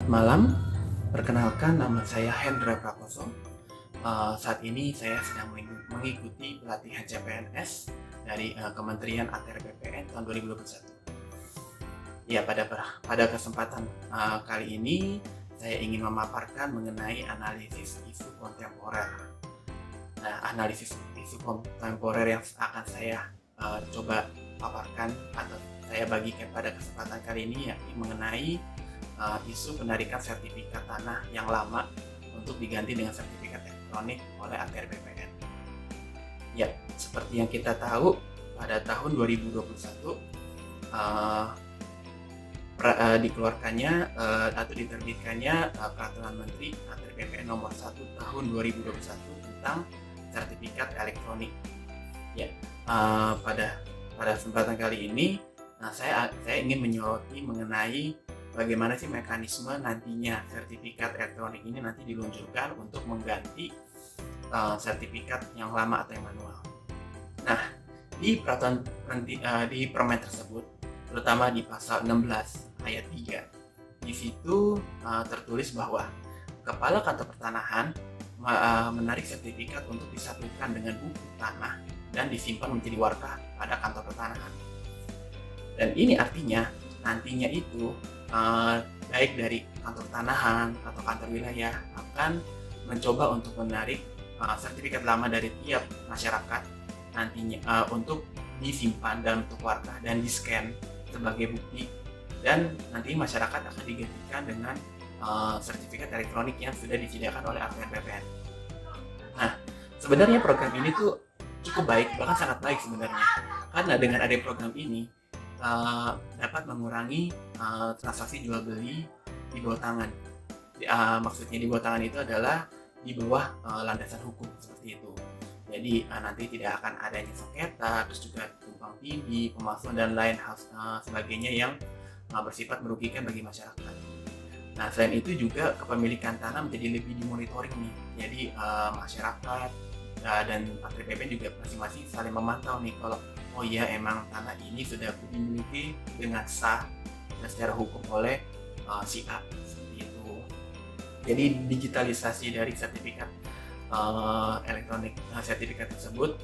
Selamat malam, perkenalkan nama saya Hendra Prakoso. Saat ini saya sedang mengikuti pelatihan CPNS dari Kementerian ATR BPN tahun 2021. Ya, pada kesempatan kali ini saya ingin memaparkan mengenai analisis isu kontemporer. Nah, analisis isu kontemporer yang akan saya coba paparkan atau saya bagikan pada kesempatan kali ini yakni mengenai isu penarikan sertifikat tanah yang lama untuk diganti dengan sertifikat elektronik oleh ATR BPN. Ya, seperti yang kita tahu, pada tahun 2021 dikeluarkannya atau diterbitkannya Peraturan Menteri ATR BPN nomor 1 tahun 2021 tentang sertifikat elektronik. Ya, pada kesempatan kali ini, saya ingin menyoroti mengenai bagaimana sih mekanisme nantinya sertifikat elektronik ini nanti diluncurkan untuk mengganti sertifikat yang lama atau yang manual. Nah, di permen tersebut, terutama di pasal 16 ayat 3, di situ tertulis bahwa Kepala Kantor Pertanahan menarik sertifikat untuk disatukan dengan buku tanah dan disimpan menjadi warkah pada kantor pertanahan. Dan ini artinya nantinya itu baik dari kantor tanahan atau kantor wilayah akan mencoba untuk menarik sertifikat lama dari tiap masyarakat nantinya untuk disimpan dalam bentuk warkah dan di-scan sebagai bukti, dan nanti masyarakat akan digantikan dengan sertifikat elektronik yang sudah disediakan oleh ATR BPN. Nah, sebenarnya program ini tuh cukup baik, bahkan sangat baik sebenarnya, karena dengan adanya program ini dapat mengurangi transaksi jual beli di bawah tangan. Maksudnya di bawah tangan itu adalah di bawah landasan hukum seperti itu. Jadi nanti tidak akan adanya sengketa, terus juga tumpang tindih, pemalsuan dan lain hal sebagainya yang bersifat merugikan bagi masyarakat. Nah, selain itu juga kepemilikan tanah menjadi lebih dimonitoring nih. Jadi masyarakat dan ATR BPN juga masing-masing saling memantau nih kalau oh iya emang tanah ini sudah dimiliki dengan sah dan secara hukum oleh si A, seperti itu. Jadi digitalisasi dari sertifikat elektronik sertifikat tersebut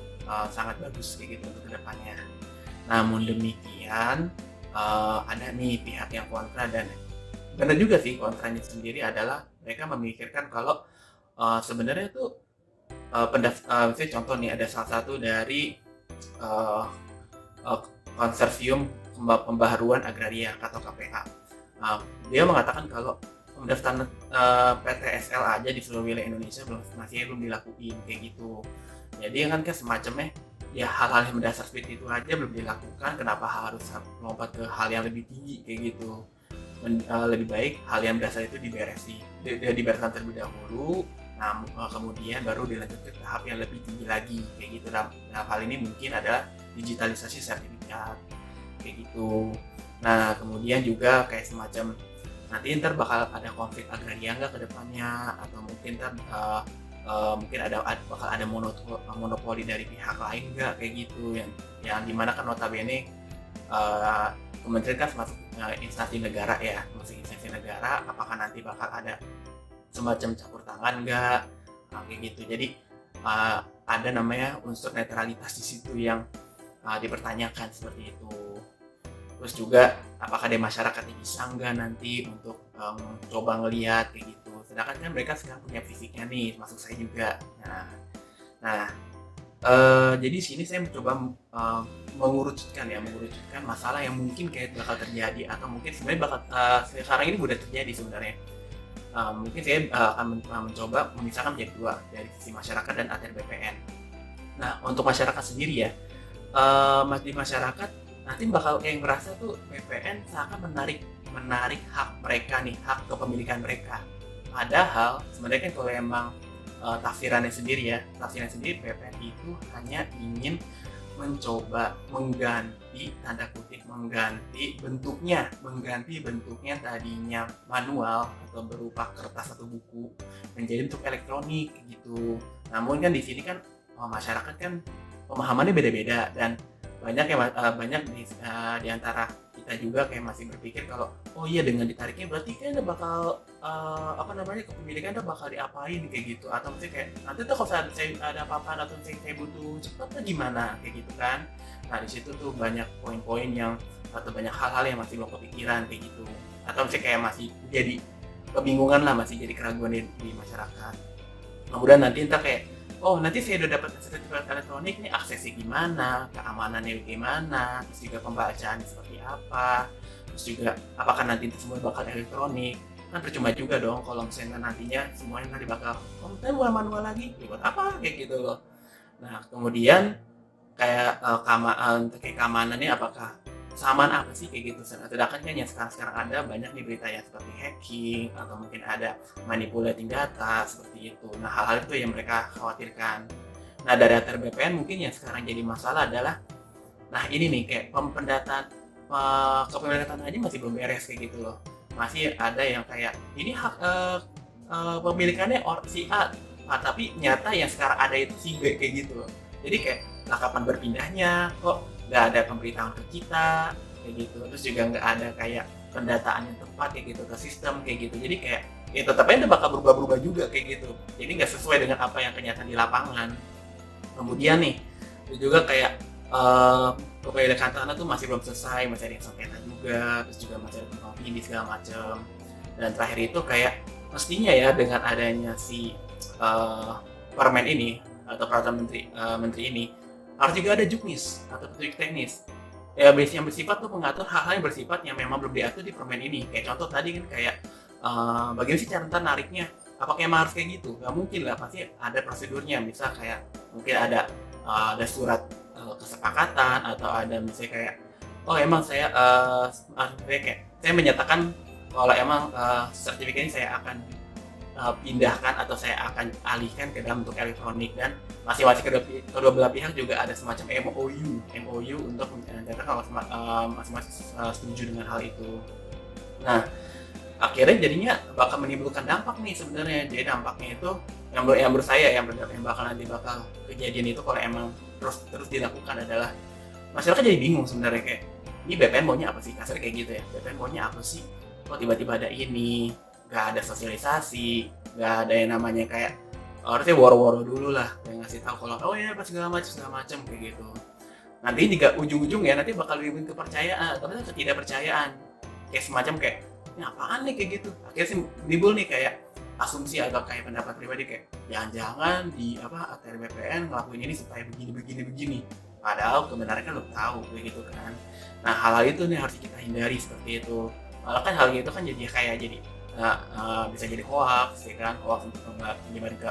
sangat bagus kayak gitu untuk kedepannya. Namun demikian ada nih pihak yang kontra, dan benar juga sih kontranya sendiri adalah mereka memikirkan kalau sebenarnya tuh misalnya contoh nih, ada salah satu dari konsorsium pembaharuan agraria atau KPA. Dia mengatakan kalau pendaftaran PTSL aja di seluruh wilayah Indonesia masih belum dilakuin kayak gitu. Jadi kan semacamnya ya hal-hal yang mendasar seperti itu aja belum dilakukan, kenapa harus lompat ke hal yang lebih tinggi kayak gitu. Lebih baik hal yang mendasar itu dibereskan terlebih dahulu. Nah, kemudian baru dilanjut ke tahap yang lebih tinggi lagi kayak gitu. Nah, hal ini mungkin adalah digitalisasi sertifikat kayak gitu. Nah, kemudian juga kayak semacam nanti ntar bakal ada konflik agraria nggak ke depannya, atau mungkin ntar mungkin bakal ada monopoli dari pihak lain nggak kayak gitu, yang dimana kan notabene kementerian kan termasuk instansi negara ya, apakah nanti bakal ada semacam campur tangan nggak kayak gitu. Jadi ada namanya unsur netralitas di situ yang dipertanyakan seperti itu. Terus juga apakah dari masyarakat bisa nggak nanti untuk coba ngelihat kayak gitu, sedangkan kan mereka sekarang punya fisiknya nih, masuk saya juga. Nah jadi sini saya mencoba mengerucutkan masalah yang mungkin kayak bakal terjadi, atau mungkin sebenarnya bakal sekarang ini udah terjadi sebenarnya. Mungkin saya akan mencoba memisahkan menjadi dua, dari sisi masyarakat dan ATR BPN. Nah, untuk masyarakat sendiri ya, di masyarakat nanti bakal kayak ngerasa tuh BPN seakan menarik hak mereka nih, hak kepemilikan mereka. Padahal sebenarnya kan kalau emang tafsirannya sendiri BPN itu hanya ingin mencoba mengganti, tanda kutip mengganti bentuknya tadinya manual atau berupa kertas atau buku menjadi bentuk elektronik gitu. Namun kan di sini kan masyarakat kan pemahamannya beda-beda, dan banyak di antara kita juga kayak masih berpikir kalau oh iya dengan ditariknya berarti kan bakal kepemilikan bakal diapain kayak gitu, atau mungkin kayak nanti tuh kalau saya ada apa-apa atau saya butuh cepat tuh gimana kayak gitu kan. Nah di situ tuh banyak poin-poin yang atau banyak hal-hal yang masih belum kepikiran kayak gitu, atau misalnya kayak masih jadi kebingungan lah, masih jadi keraguan di masyarakat. Kemudian nanti entah kayak oh nanti saya udah dapat sertifikat elektronik nih, aksesnya gimana, keamanannya gimana, terus juga pembacaannya seperti apa, terus juga apakah nanti itu semua bakal elektronik. Kan percuma juga dong kalau misalnya nantinya semuanya nanti bakal manual lagi, ya buat apa kayak gitu loh. Nah kemudian kayak kayak keamanannya apakah samaan apa sih kayak gitu. Sedangkan kan yang sekarang ada banyak nih berita yang seperti hacking atau mungkin ada manipulating data seperti itu. Nah hal-hal itu yang mereka khawatirkan. Nah dari ATR BPN mungkin yang sekarang jadi masalah adalah nah ini nih kayak pendataan kepemilikan aja masih belum beres kayak gitu loh. Masih ada yang kayak ini hak pemilikannya si A, tapi nyata yang sekarang ada itu si B kayak gitu loh. Jadi kayak lah kapan berpindahnya, kok nggak ada pemberitahuan ke kita kayak gitu, terus juga nggak ada kayak pendataan yang tepat kayak gitu ke sistem kayak gitu. Jadi kayak ya tetap aja bakal berubah-berubah juga kayak gitu, jadi nggak sesuai dengan apa yang kenyataan di lapangan. Kemudian nih itu juga kayak kepemilikan tanah tuh masih belum selesai, masih ada yang sengketa juga, terus juga masih ada tumpang tindih segala macam. Dan terakhir itu kayak mestinya ya dengan adanya si permen ini atau peraturan menteri ini harus juga ada juknis atau petunjuk teknis ya yang bersifat tuh mengatur hal-hal yang bersifat yang memang belum diatur di permen ini. Kayak contoh tadi kan kayak bagaimana sih cara nariknya, apakah emang harus kayak gitu? Gak mungkin lah, pasti ada prosedurnya. Misal kayak mungkin ada surat kesepakatan atau ada misalnya kayak oh emang saya saya menyatakan kalau emang sertifikat ini saya akan pindahkan atau saya akan alihkan ke dalam bentuk elektronik, dan masing-masing kedua belah pihak juga ada semacam MOU untuk mencatat kalau masing-masing setuju dengan hal itu. Nah akhirnya jadinya bakal menimbulkan dampak nih sebenarnya. Jadi dampaknya itu yang menurut saya yang bakal kejadian itu kalau emang terus dilakukan adalah masyarakat jadi bingung sebenarnya, kayak ini BPN maunya apa sih, kasar kayak gitu ya, BPN maunya apa sih, kok tiba-tiba ada ini, nggak ada sosialisasi, nggak ada yang namanya kayak harusnya woro-woro dulu lah yang ngasih tahu kalau oh ya apa segala macam kayak gitu. Nanti juga ujung-ujungnya nanti bakal dibikin kepercayaan atau ketidakpercayaan, kayak semacam kayak ini apaan nih kayak gitu. Akhirnya sih timbul nih kayak asumsi atau kayak pendapat pribadi kayak jangan-jangan di ATR BPN ngelakuin ini supaya begini, padahal kebenarannya kan lo tahu kayak gitu kan. Nah hal-hal itu nih harus kita hindari seperti itu. Malah kan hal itu kan jadi bisa jadi hoax ya kan, hoax untuk menyebar ke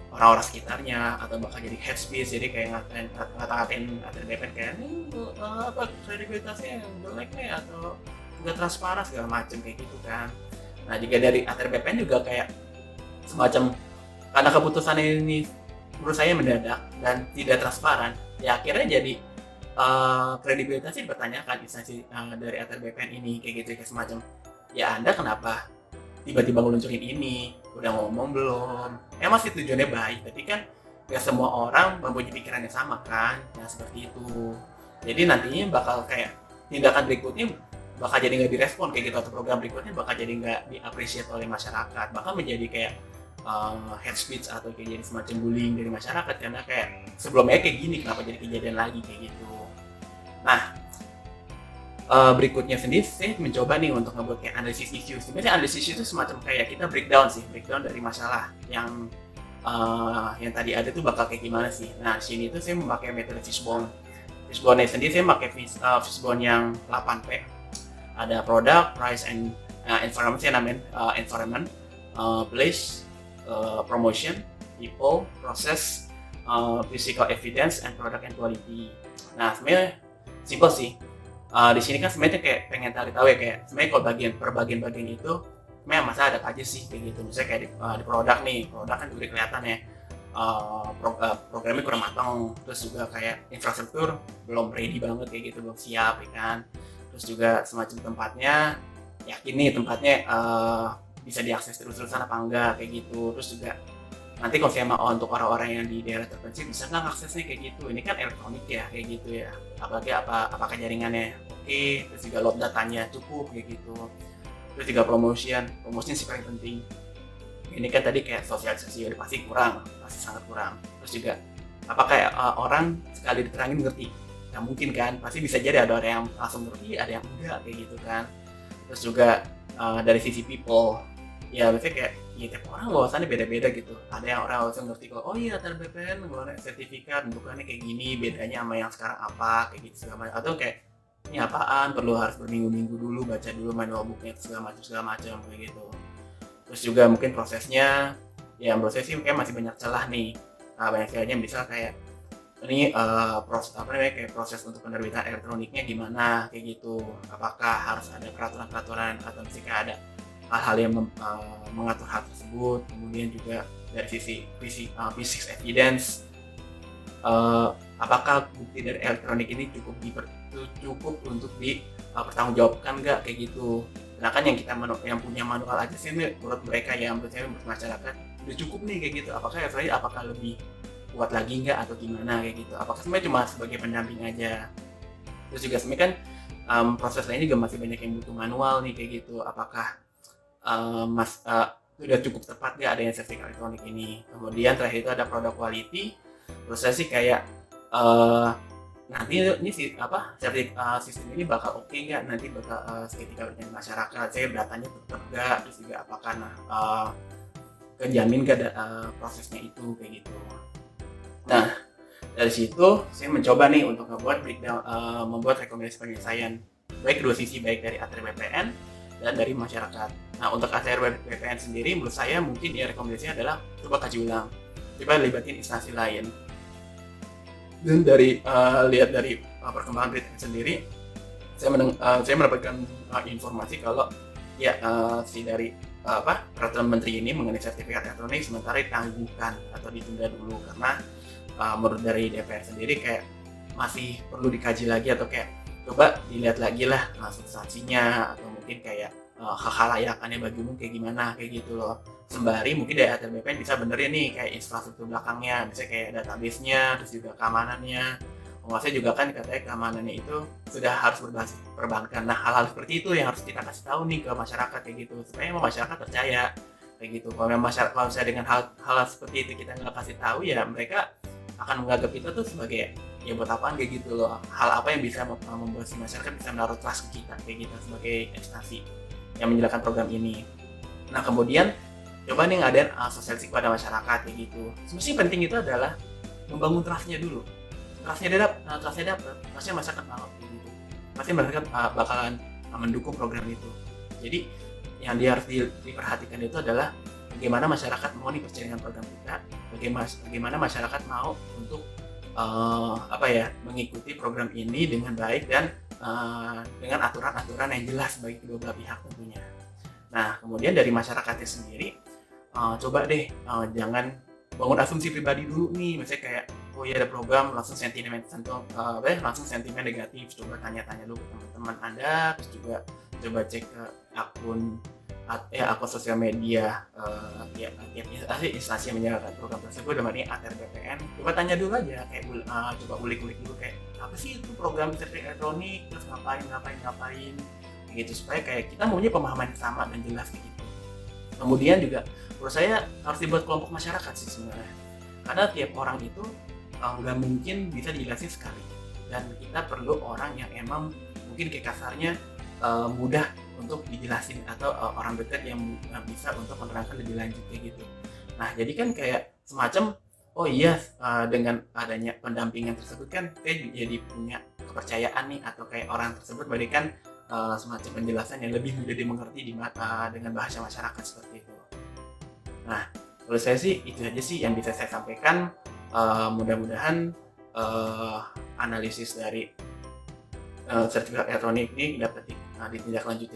orang-orang sekitarnya, atau bakal jadi hate speech, jadi kayak ngata-ngatain ATR BPN kayak ini kredibilitasnya yang jelek nih atau nggak transparan segala macam kayak gitu kan. Nah juga dari ATR BPN juga kayak semacam karena keputusan ini menurut saya mendadak dan tidak transparan, ya akhirnya jadi kredibilitasnya dipertanyakan instansi dari ATR BPN ini kayak gitu, kayak semacam ya Anda kenapa tiba-tiba ngeluncurin ini, udah ngomong belum, emang sih tujuannya baik tapi kan gak semua orang mempunyai pikiran yang sama kan, yang seperti itu. Jadi nantinya bakal kayak tindakan berikutnya bakal jadi nggak direspon kayak gitu, atau program berikutnya bakal jadi nggak diapresiasi oleh masyarakat, bahkan menjadi kayak hate speech atau kayak jadi semacam bullying dari masyarakat, karena kayak sebelumnya kayak gini kenapa jadi kejadian lagi kayak gitu. Nah berikutnya sendiri saya mencoba nih untuk ngebuat kayak analisis isu. Sebenarnya analisis isu itu semacam kayak kita breakdown dari masalah yang tadi ada tuh bakal kayak gimana sih. Nah di sini tuh saya memakai metode fishbone. Fishbone sendiri saya memakai fishbone yang 8P. Ada product, price, and environment. Saya namain environment, place, promotion, people, process, physical evidence, and product and quality. Nah sebenarnya simple sih. Di sini kan sebenarnya kayak pengen tahu ya, kayak sebenarnya kalau per bagian itu sebenarnya masalah ada apa aja sih kayak gitu. Misalnya kayak di produk kan juga kelihatan ya programnya kurang matang, terus juga kayak infrastruktur belum ready banget kayak gitu, belum siap ya kan. Terus juga semacam tempatnya, yakin nih tempatnya bisa diakses terus-terusan apa enggak kayak gitu. Terus juga nanti kalau saya mau untuk orang-orang yang di daerah terpencil bisa nggak aksesnya kayak gitu, ini kan elektronik ya kayak gitu ya, apalagi apakah jaringannya oke, terus juga load datanya cukup kayak gitu, terus juga promotion sih paling penting. Ini kan tadi kayak sosialisasi udah pasti kurang, pasti sangat kurang. Terus juga apakah orang sekali diterangin ngerti? Nggak mungkin kan, pasti bisa jadi ada orang yang langsung ngerti, ada yang enggak kayak gitu kan. Terus juga dari sisi people, ya biasanya kayak ya tiap orang wawasannya beda-beda gitu. Ada yang orang langsung ngerti kalau oh iya ATR BPN ngeluarin sertifikat bentukannya kayak gini, bedanya sama yang sekarang apa kayak gitu segala macam. Atau kayak ini apaan, perlu harus berminggu-minggu dulu baca dulu manual booknya segala macam kayak gitu. Terus juga mungkin prosesnya, ya menurut saya sih kayak masih banyak celah nih. Banyak celahnya misal kayak ini kayak proses untuk penerbitan elektroniknya gimana kayak gitu. Apakah harus ada peraturan-peraturan atau misalnya ada hal-hal yang mengatur hal tersebut. Kemudian juga dari sisi physics evidence, apakah bukti dari elektronik ini cukup untuk dipertanggungjawabkan nggak kayak gitu. Nah kan yang punya manual aja sih menurut mereka ya, menurut saya menurut masyarakat udah cukup nih kayak gitu. Apakah lebih kuat lagi nggak atau gimana kayak gitu, apakah sebenarnya cuma sebagai pendamping aja. Terus juga sebenarnya kan proses lainnya juga masih banyak yang butuh manual nih kayak gitu. Apakah sudah cukup tepat nggak adanya sertifikat elektronik ini. Kemudian terakhir itu ada product quality. Terus saya sih kayak nanti ini sistem ini bakal oke nggak, nanti bakal seketika dengan masyarakat, saya datanya tetap nggak, terus juga apakah kejamin nggak prosesnya itu kayak gitu. Nah dari situ saya mencoba nih untuk membuat rekomendasi penyelesaian baik kedua sisi, baik dari ATR BPN dan dari masyarakat. Nah untuk ATR BPN sendiri menurut saya mungkin ya rekomendasinya adalah coba kaji ulang, coba libatin instansi lain. Dan dari lihat dari perkembangan berita sendiri, saya mendapatkan informasi kalau ya dari peraturan menteri ini mengenai sertifikat elektronik sementara ditangguhkan atau ditunda dulu karena menurut dari DPR sendiri kayak masih perlu dikaji lagi, atau kayak coba dilihat lagi lah substansinya, atau mungkin kayak hal-hal layakannya bagi umum kayak gimana kayak gitu loh. Sembari mungkin dari ATR BPN bisa benerin nih kayak infrastruktur belakangnya, misalnya kayak database-nya, terus juga keamanannya. Saya juga kan katanya keamanannya itu sudah harus berbasis perbankan. Nah hal-hal seperti itu yang harus kita kasih tahu nih ke masyarakat kayak gitu, supaya masyarakat percaya kayak gitu. Kalau misalnya dengan hal seperti itu kita nggak kasih tahu, ya mereka akan menganggap kita tuh sebagai ya buat apaan kayak gitu loh. Hal apa yang bisa membuat si masyarakat bisa menaruh trust ke kita kayak gitu sebagai instansi yang menjalankan program ini. Nah kemudian coba nih ngadain sosialisasi kepada masyarakat kayak gitu. Sebenarnya penting itu adalah membangun trustnya dulu. Trustnya dapat, pasti masyarakat mau kayak gitu. Pasti masyarakat bakalan mendukung program itu. Jadi yang dia harus diperhatikan itu adalah bagaimana masyarakat mau nih percaya dengan program kita, bagaimana masyarakat mau untuk mengikuti program ini dengan baik dan dengan aturan-aturan yang jelas bagi kedua belah pihak tentunya. Nah kemudian dari masyarakatnya sendiri, coba deh jangan bangun asumsi pribadi dulu nih, misalnya kayak oh ya ada program langsung sentimen negatif. Coba tanya-tanya dulu ke teman-teman Anda, terus juga coba cek ke akun sosial media instansi yang menjalankan program tersebut, dalam ini ATR BPN. Coba tanya dulu aja, kayak coba ulik-ulik dulu kayak apa sih itu program sertifikat elektronik, terus ngapain gitu, supaya kayak kita punya pemahaman yang sama dan jelas kayak gitu. Kemudian juga menurut saya harus dibuat kelompok masyarakat sih sebenarnya, karena tiap orang itu nggak mungkin bisa dijelasin sekali, dan kita perlu orang yang emang mungkin kayak kasarnya mudah untuk dijelasin, atau orang dekat yang bisa untuk menerangkan lebih lanjut kayak gitu. Nah jadi kan kayak semacam oh iya dengan adanya pendampingan tersebut kan saya jadi punya kepercayaan nih, atau kayak orang tersebut berikan semacam penjelasan yang lebih mudah dimengerti dengan bahasa masyarakat seperti itu. Nah menurut saya sih itu aja sih yang bisa saya sampaikan. Mudah-mudahan analisis dari sertifikat elektronik ini dapat ditindaklanjuti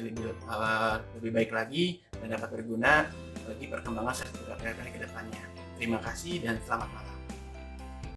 lebih baik lagi dan dapat berguna bagi perkembangan sertifikat elektronik ke depannya. Terima kasih dan selamat malam.